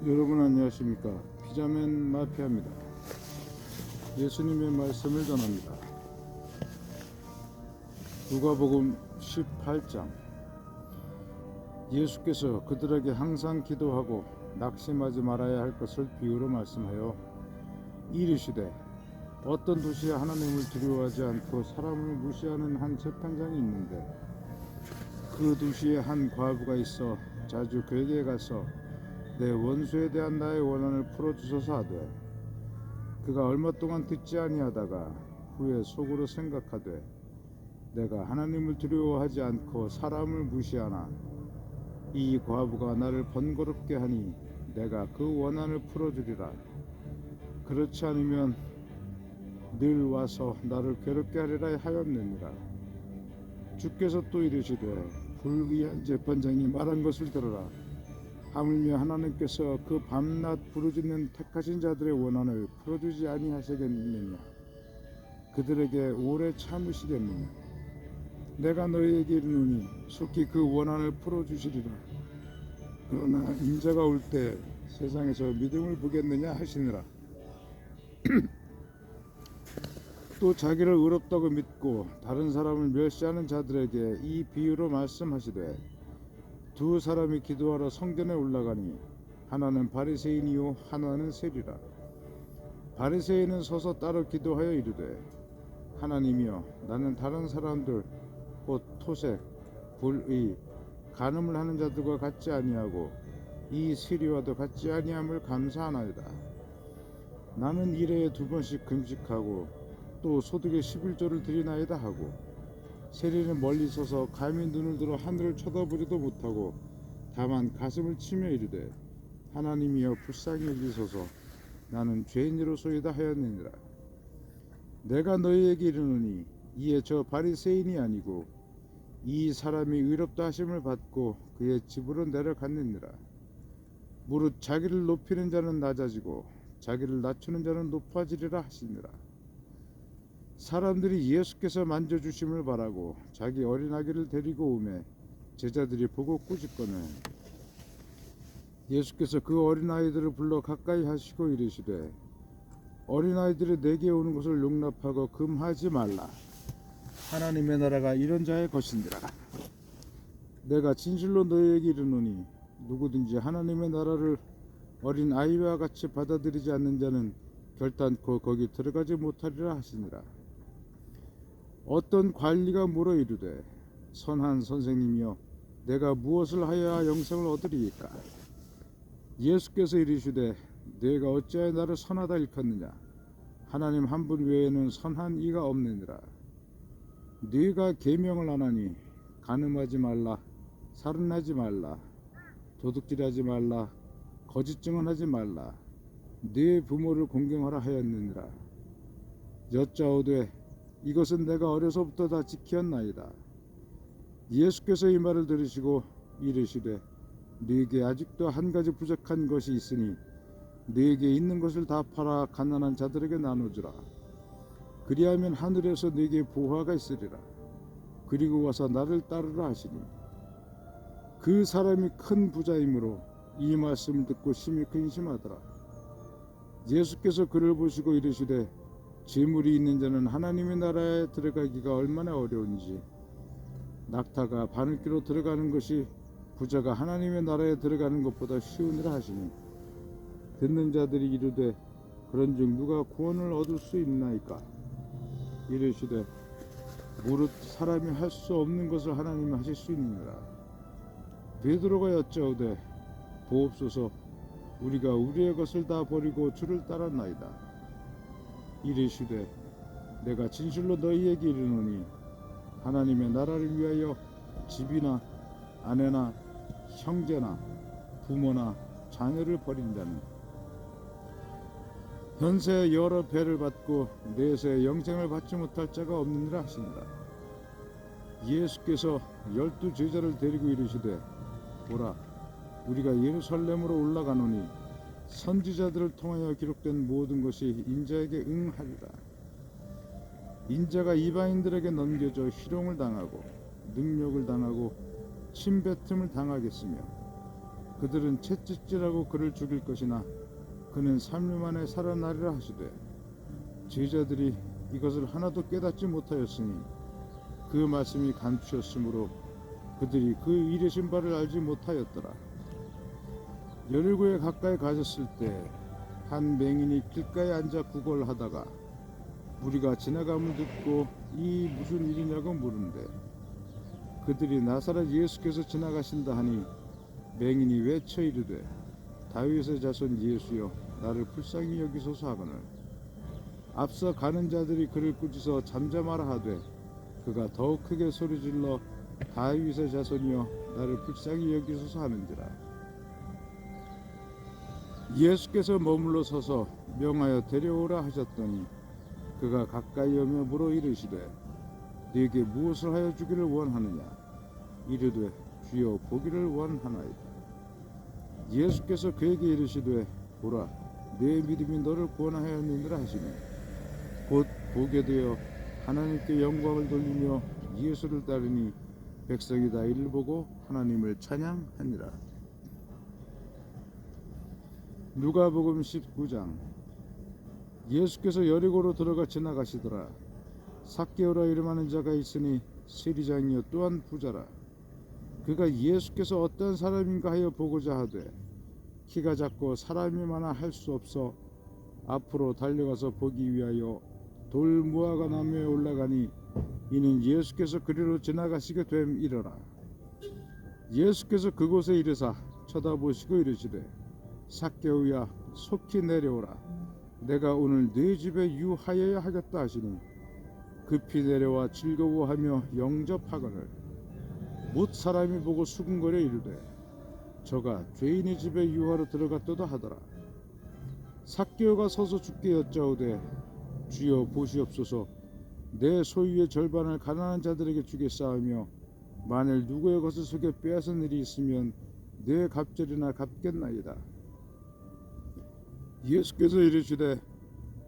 여러분 안녕하십니까? 피자맨 마피아입니다. 예수님의 말씀을 전합니다. 누가복음 18장. 예수께서 그들에게 항상 기도하고 낙심하지 말아야 할 것을 비유로 말씀하여 이르시되, 어떤 도시에 하나님을 두려워하지 않고 사람을 무시하는 한 재판장이 있는데, 그 도시에 한 과부가 있어 자주 그에게 가서 내 원수에 대한 나의 원한을 풀어주소서 하되, 그가 얼마 동안 듣지 아니하다가 후에 속으로 생각하되, 내가 하나님을 두려워하지 않고 사람을 무시하나 이 과부가 나를 번거롭게 하니 내가 그 원한을 풀어주리라. 그렇지 않으면 늘 와서 나를 괴롭게 하리라 하였느니라. 주께서 또 이르시되, 불의한 재판장이 말한 것을 들으라. 하물며 하나님께서 그 밤낮 부르짖는 택하신 자들의 원한을 풀어주지 아니하시겠느냐? 그들에게 오래 참으시겠느냐? 내가 너희에게 이르노니 속히 그 원한을 풀어주시리라. 그러나 인자가 올 때 세상에서 믿음을 보겠느냐 하시니라. 또 자기를 의롭다고 믿고 다른 사람을 멸시하는 자들에게 이 비유로 말씀하시되, 두 사람이 기도하러 성전에 올라가니 하나는 바리새인이요 하나는 세리라. 바리새인은 서서 따로 기도하여 이르되, 하나님이여, 나는 다른 사람들 곧 토색, 불의, 간음을 하는 자들과 같지 아니하고 이 세리와도 같지 아니함을 감사하나이다. 나는 일회에 2번씩 금식하고 또 소득의 11조를 드리나이다 하고, 세리는 멀리 서서 감히 눈을 들어 하늘을 쳐다보지도 못하고 다만 가슴을 치며 이르되, 하나님이여 불쌍히 여기소서, 나는 죄인으로소이다 하였느니라. 내가 너희에게 이르노니 이에 저 바리새인이 아니고 이 사람이 의롭다 하심을 받고 그의 집으로 내려갔느니라. 무릇 자기를 높이는 자는 낮아지고 자기를 낮추는 자는 높아지리라 하시니라. 사람들이 예수께서 만져주심을 바라고 자기 어린아기를 데리고 오매 제자들이 보고 꾸짖거늘, 예수께서 그 어린아이들을 불러 가까이 하시고 이르시되, 어린아이들이 내게 오는 것을 용납하고 금하지 말라. 하나님의 나라가 이런 자의 것이니라. 내가 진실로 너희에게 이르노니 누구든지 하나님의 나라를 어린아이와 같이 받아들이지 않는 자는 결단코 거기 들어가지 못하리라 하시니라. 어떤 관리가 물어 이르되, 선한 선생님이여, 내가 무엇을 하여야 영생을 얻으리이까? 예수께서 이르시되, 네가 어찌하여 나를 선하다 일컫느냐? 하나님 한 분 외에는 선한 이가 없느니라. 네가 계명을 안 하니 간음하지 말라, 살인하지 말라, 도둑질하지 말라, 거짓 증언하지 말라, 네 부모를 공경하라 하였느니라. 여짜오되, 이것은 내가 어려서부터 다 지켰나이다. 예수께서 이 말을 들으시고 이르시되, 네게 아직도 한 가지 부족한 것이 있으니 네게 있는 것을 다 팔아 가난한 자들에게 나눠주라. 그리하면 하늘에서 네게 보화가 있으리라. 그리고 와서 나를 따르라 하시니, 그 사람이 큰 부자이므로 이 말씀을 듣고 심히 근심하더라. 예수께서 그를 보시고 이르시되, 재물이 있는 자는 하나님의 나라에 들어가기가 얼마나 어려운지, 낙타가 바늘귀로 들어가는 것이 부자가 하나님의 나라에 들어가는 것보다 쉬우니라 하시니, 듣는 자들이 이르되, 그런즉 누가 구원을 얻을 수 있나이까? 이르시되, 무릇 사람이 할 수 없는 것을 하나님이 하실 수 있느니라. 베드로가 여짜오되, 보옵소서, 우리가 우리의 것을 다 버리고 주를 따랐나이다. 이르시되, 내가 진실로 너희에게 이르노니 하나님의 나라를 위하여 집이나 아내나 형제나 부모나 자녀를 버린 자는 현세 여러 배를 받고 내세 영생을 받지 못할 자가 없느니라 하시니라. 예수께서 12 제자를 데리고 이르시되, 보라, 우리가 예루살렘으로 올라가노니 선지자들을 통하여 기록된 모든 것이 인자에게 응하리라. 인자가 이방인들에게 넘겨져 희롱을 당하고 능욕을 당하고 침뱉음을 당하겠으며, 그들은 채찍질하고 그를 죽일 것이나 그는 3일 만에 살아나리라 하시되 제자들이 이것을 하나도 깨닫지 못하였으니 그 말씀이 감추었으므로 그들이 그 이르신 바를 알지 못하였더라. 여리고에 가까이 가셨을 때 한 맹인이 길가에 앉아 구걸하다가 무리가 지나감을 듣고 이 무슨 일이냐고 물은데 그들이 나사렛 예수께서 지나가신다 하니 맹인이 외쳐 이르되 다윗의 자손 예수여 나를 불쌍히 여기소서 하거늘 앞서 가는 자들이 그를 꾸짖어 잠잠하라 하되 그가 더욱 크게 소리질러 다윗의 자손이여 나를 불쌍히 여기소서 하는지라. 예수께서 머물러 서서 명하여 데려오라 하셨더니 그가 가까이 오며 물어 이르시되 네게 무엇을 하여 주기를 원하느냐. 이르되 주여 보기를 원하나이다. 예수께서 그에게 이르시되 보라 내 믿음이 너를 구원하였느니라 하시니 곧 보게 되어 하나님께 영광을 돌리며 예수를 따르니 백성이 다 이를 보고 하나님을 찬양하니라. 누가복음 19장. 예수께서 여리고로 들어가 지나가시더라. 삭개오라 이름하는 자가 있으니 세리장이요 또한 부자라. 그가 예수께서 어떤 사람인가 하여 보고자 하되 키가 작고 사람이 많아 할 수 없어 앞으로 달려가서 보기 위하여 돌무화과 나무에 올라가니 이는 예수께서 그리로 지나가시게 됨이러라. 예수께서 그곳에 이르사 쳐다보시고 이르시되 삭개오야 속히 내려오라. 내가 오늘 네 집에 유하여야 하겠다 하시니 급히 내려와 즐거워하며 영접하거늘 못 사람이 보고 수군거려 이르되 저가 죄인의 집에 유하러 들어갔도다 하더라. 삭개오가 서서 주께 여짜오되 주여 보시옵소서 내 소유의 절반을 가난한 자들에게 주겠사오며 만일 누구의 것을 속여 빼앗은 일이 있으면 내 갑절이나 갚겠나이다. 예수께서 이르시되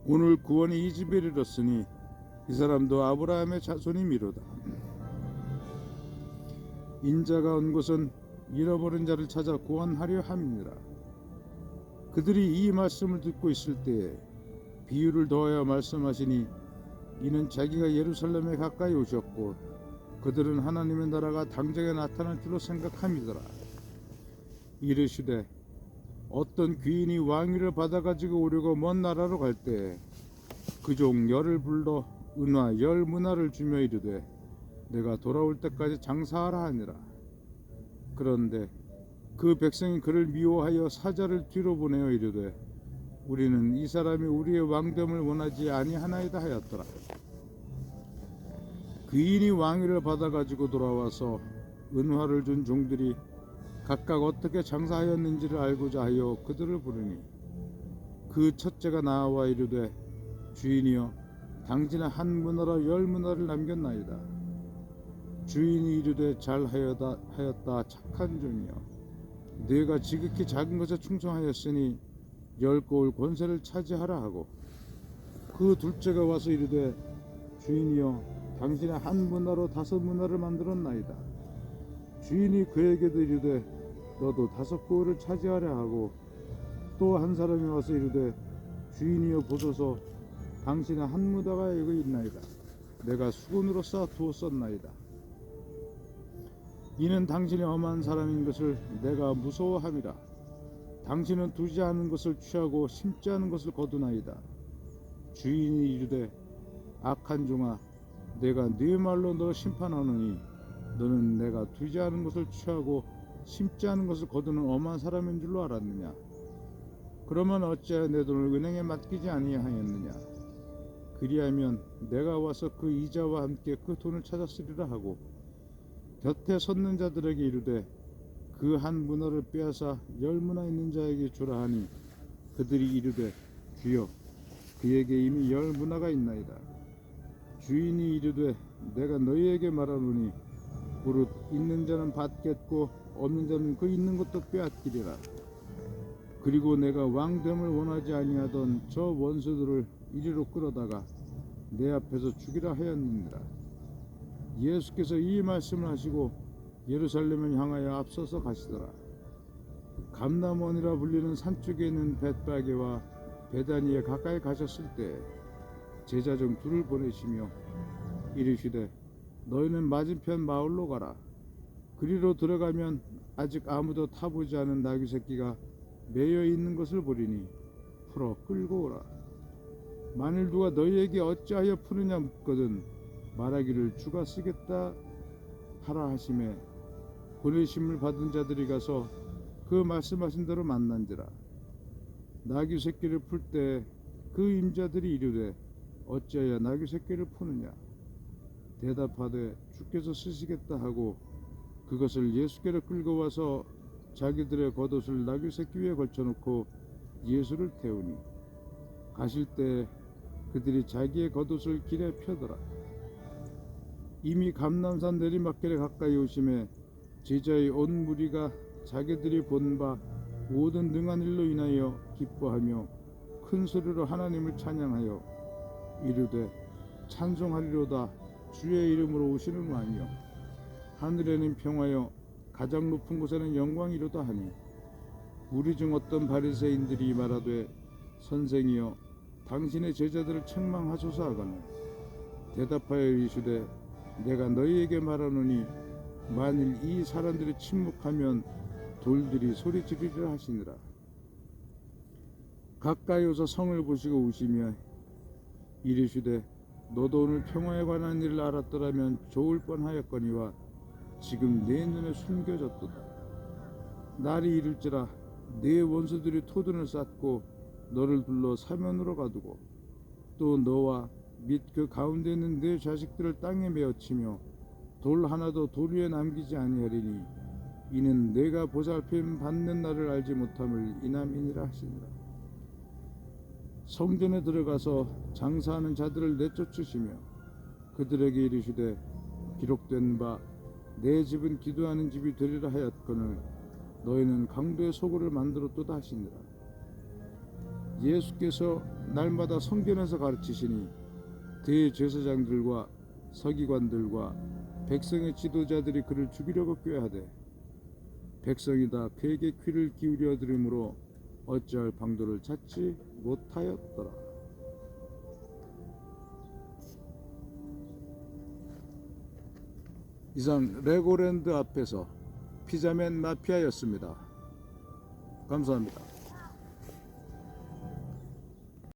오늘 구원이 이 집에 이르렀으니 이 사람도 아브라함의 자손이미로다. 인자가 온 곳은 잃어버린 자를 찾아 구원하려 함이니라. 그들이 이 말씀을 듣고 있을 때에 비유를 더하여 말씀하시니 이는 자기가 예루살렘에 가까이 오셨고 그들은 하나님의 나라가 당장에 나타날 줄로 생각함이더라. 이르시되 어떤 귀인이 왕위를 받아가지고 오려고 먼 나라로 갈 때 그 종 열을 불러 은화 10문화를 주며 이르되 내가 돌아올 때까지 장사하라 하니라. 그런데 그 백성이 그를 미워하여 사자를 뒤로 보내어 이르되 우리는 이 사람이 우리의 왕됨을 원하지 아니하나이다 하였더라. 귀인이 왕위를 받아가지고 돌아와서 은화를 준 종들이 각각 어떻게 장사하였는지를 알고자 하여 그들을 부르니 그 첫째가 나와 이르되 주인이여 당신의 한 문화로 10문화를 남겼나이다. 주인이 이르되 잘하였다 착한 종이여 네가 지극히 작은 것에 충성하였으니 10고을 권세를 차지하라 하고 그 둘째가 와서 이르되 주인이여 당신의 한 문화로 5문화를 만들었나이다. 주인이 그에게도 이르되 너도 5고을을 차지하라 하고 또 한 사람이 와서 이르되 주인이여 보소서 당신의 한 무다가 여기 있나이다. 내가 수건으로 쌓아 두었었나이다. 이는 당신이 엄한 사람인 것을 내가 무서워함이라. 당신은 두지 않은 것을 취하고 심지 않은 것을 거두나이다. 주인이 이르되 악한 종아 내가 네 말로 너를 심판하노니 너는 내가 두지 않은 것을 취하고 심지 않은 것을 거두는 엄한 사람인 줄로 알았느냐. 그러면 어찌하여 내 돈을 은행에 맡기지 아니하였느냐. 그리하면 내가 와서 그 이자와 함께 그 돈을 찾았으리라 하고 곁에 섰는 자들에게 이르되 그 한 문화를 빼앗아 10문화 있는 자에게 주라 하니 그들이 이르되 주여 그에게 이미 10문화가 있나이다. 주인이 이르되 내가 너희에게 말하노니 무릇 있는 자는 받겠고 없는 자는 그 있는 것도 빼앗기리라. 그리고 내가 왕됨을 원하지 아니하던 저 원수들을 이리로 끌어다가 내 앞에서 죽이라 하였느니라. 예수께서 이 말씀을 하시고 예루살렘을 향하여 앞서서 가시더라. 감람원이라 불리는 산 쪽에 있는 벳바게와 베다니에 가까이 가셨을 때 제자 중 둘을 보내시며 이르시되 너희는 맞은편 마을로 가라. 그리로 들어가면 아직 아무도 타보지 않은 나귀 새끼가 매여 있는 것을 보리니 풀어 끌고 오라. 만일 누가 너희에게 어찌하여 푸느냐 묻거든 말하기를 주가 쓰겠다 하라 하심에 보내심을 받은 자들이 가서 그 말씀하신 대로 만난지라. 나귀 새끼를 풀 때 그 임자들이 이르되 어찌하여 나귀 새끼를 푸느냐. 대답하되 주께서 쓰시겠다 하고 그것을 예수께로 끌고 와서 자기들의 겉옷을 나귀 새끼 위에 걸쳐놓고 예수를 태우니 가실 때 그들이 자기의 겉옷을 길에 펴더라. 이미 감람산 내리막길에 가까이 오심에 제자의 온 무리가 자기들이 본 바 모든 능한 일로 인하여 기뻐하며 큰 소리로 하나님을 찬양하여 이르되 찬송하리로다. 주의 이름으로 오시는 왕이여 하늘에는 평화여 가장 높은 곳에는 영광이로다 하니 우리 중 어떤 바리새인들이 말하되 선생이여 당신의 제자들을 책망하소서 하거늘 대답하여 이르시되 내가 너희에게 말하노니 만일 이 사람들이 침묵하면 돌들이 소리 지르리라 하시니라. 가까이 오서 성을 보시고 우시며 이르시되 너도 오늘 평화에 관한 일을 알았더라면 좋을 뻔하였거니와 지금 내 눈에 숨겨졌도다. 날이 이를지라 내 원수들이 토둔을 쌓고 너를 둘러 사면으로 가두고 또 너와 및 그 가운데 있는 내 자식들을 땅에 메어치며 돌 하나도 돌 위에 남기지 아니하리니 이는 내가 보살핌 받는 날을 알지 못함을 인함이니라 하시니라. 성전에 들어가서 장사하는 자들을 내쫓으시며 그들에게 이르시되 기록된 바 내 집은 기도하는 집이 되리라 하였거늘 너희는 강도의 소굴을 만들었도다 하시니라. 예수께서 날마다 성전에서 가르치시니 대제사장들과 서기관들과 백성의 지도자들이 그를 죽이려고 꾀하되 백성이 다 그에게 귀를 기울여 들으므로 어찌할 방도를 찾지 못하였더라. 이상 레고랜드 앞에서 피자맨 마피아였습니다. 감사합니다.